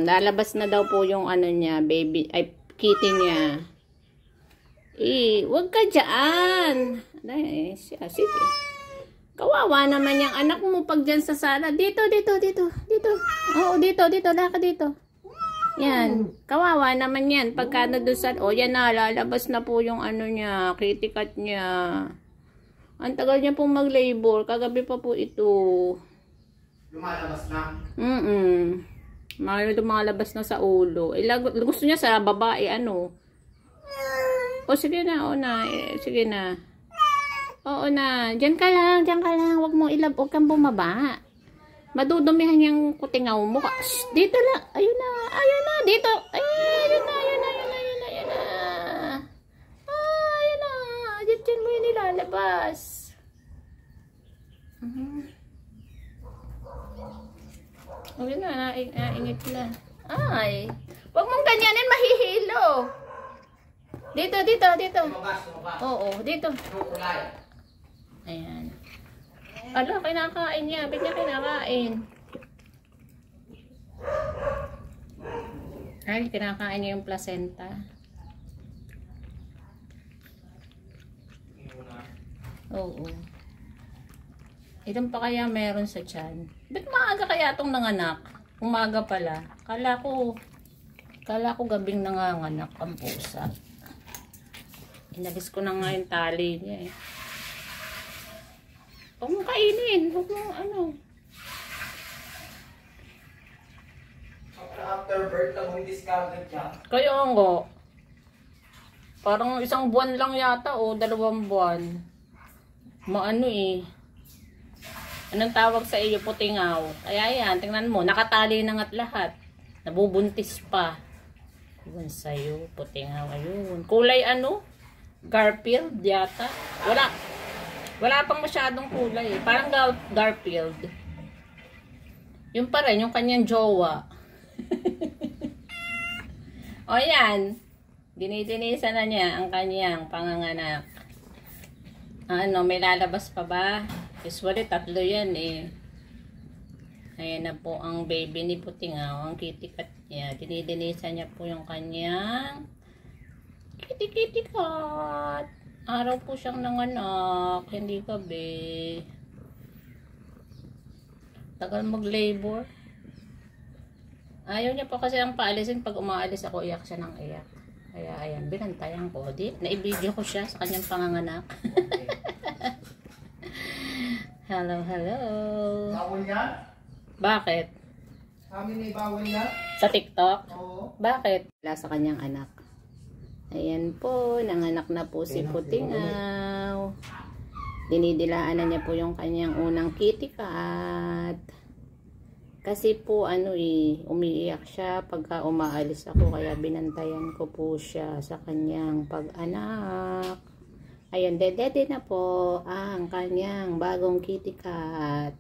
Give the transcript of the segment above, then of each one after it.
Lalabas na daw po yung ano niya, baby, ay, kitty niya. Wag ka dyan. Sige. Kawawa naman yung anak mo pag dyan sa sala. Dito. Oo, dito. Laka dito. Yan. Kawawa naman yan. Pagka na doon sa... O, yan na. Lalabas na po yung ano niya. Kitty cat niya. Ang tagal niya pong mag-labor. Kagabi pa po ito. Lumalabas na? Lumalabas na sa ulo. Gusto niya sa babae, ano. O, sige na. Sige na. Oo na. Diyan ka lang. Huwag mo huwag kang bumaba. Madudumihan yung kutingaw mo. Shh, dito lang. Ayun na. Dito. Ayun na. Diyan mo yung nilalabas. Ayun na. Ingit na. Ay. Huwag mong ganyanin. Mahihilo. Dito. Oo, dito. Ayan. Ala, kinakain niya. Ba't niya kinakain? Ay, kinakain niya yung placenta. Oo. Ilan pa kaya meron sa tiyan? Ba't maaga kaya itong nanganak? Umaga pala. Kala ko gabing nanganganak ang pusa. Inalis ko na nga yung tali niya eh. Huwag mong kainin. Huwag mong ano. After birth lang yung discounted niya. Kaya nga. Parang 1 buwan lang yata o 2 buwan. Maano eh. Anong tawag sa iyo? Putingaw. Kaya yan, tingnan mo. Nakatali na nga't lahat. Nabubuntis pa. Yun sa'yo. Putingaw. Ayun. Kulay ano? Garfield yata. Wala pang masyadong kulay eh. Parang Garfield. Yung pa rin, yung kanyang jowa. O yan. Dinidinisa na niya ang kanyang panganganak. Ano, may lalabas pa ba? Usually 3 yan eh. Ayan na po ang baby ni Putingaw. Ang kitty cat niya. Dinidinisa niya po yung kanyang kitty cat. Araw po siyang nanganak. Hindi gabi. Tagal mag-labor. Ayaw niya po kasi ang paalisin. Pag umaalis ako, iyak siya ng iyak. Kaya ayan, binantayan ko. Na-i-video ko siya sa kanyang panganganak. Hello. Bawal yan? Bakit? Amin ay bawal yan? Sa TikTok? Oo. Bakit? Wala sa kanyang anak. Ayan po, nanganak na po si Putingaw. Dinidilaan na niya po yung kanyang unang kitty cat. Kasi po umiiyak siya pagka umaalis ako, kaya binantayan ko po siya sa kanyang pag-anak. Ayun, dede na po ang kanyang bagong kitty cat.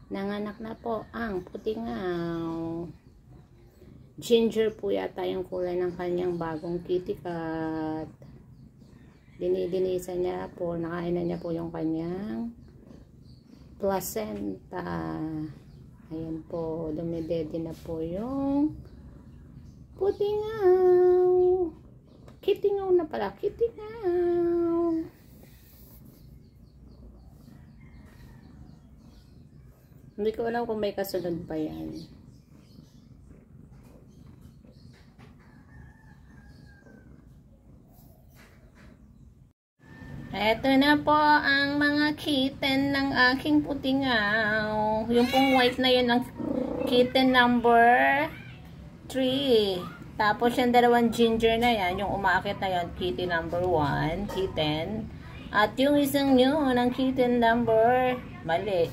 Nanganak na po ang Putingaw. Ginger po yata yung kulay ng kanyang bagong kitty cat. Dinidinisa niya po, nakain na niya po yung kanyang placenta. Ayan po, dumidede na po yung Putingaw. Kitingaw na pala, Kitingaw. Hindi ko alam kung may kasunod pa yan. Eto na po ang mga kitten ng aking Putingaw. Yung pong white na yun ang kitten number 3. Tapos yung 2 ginger na yan, yung umaakit na yan, kitten number 1, kitten. At yung isang new ng kitten number, mali.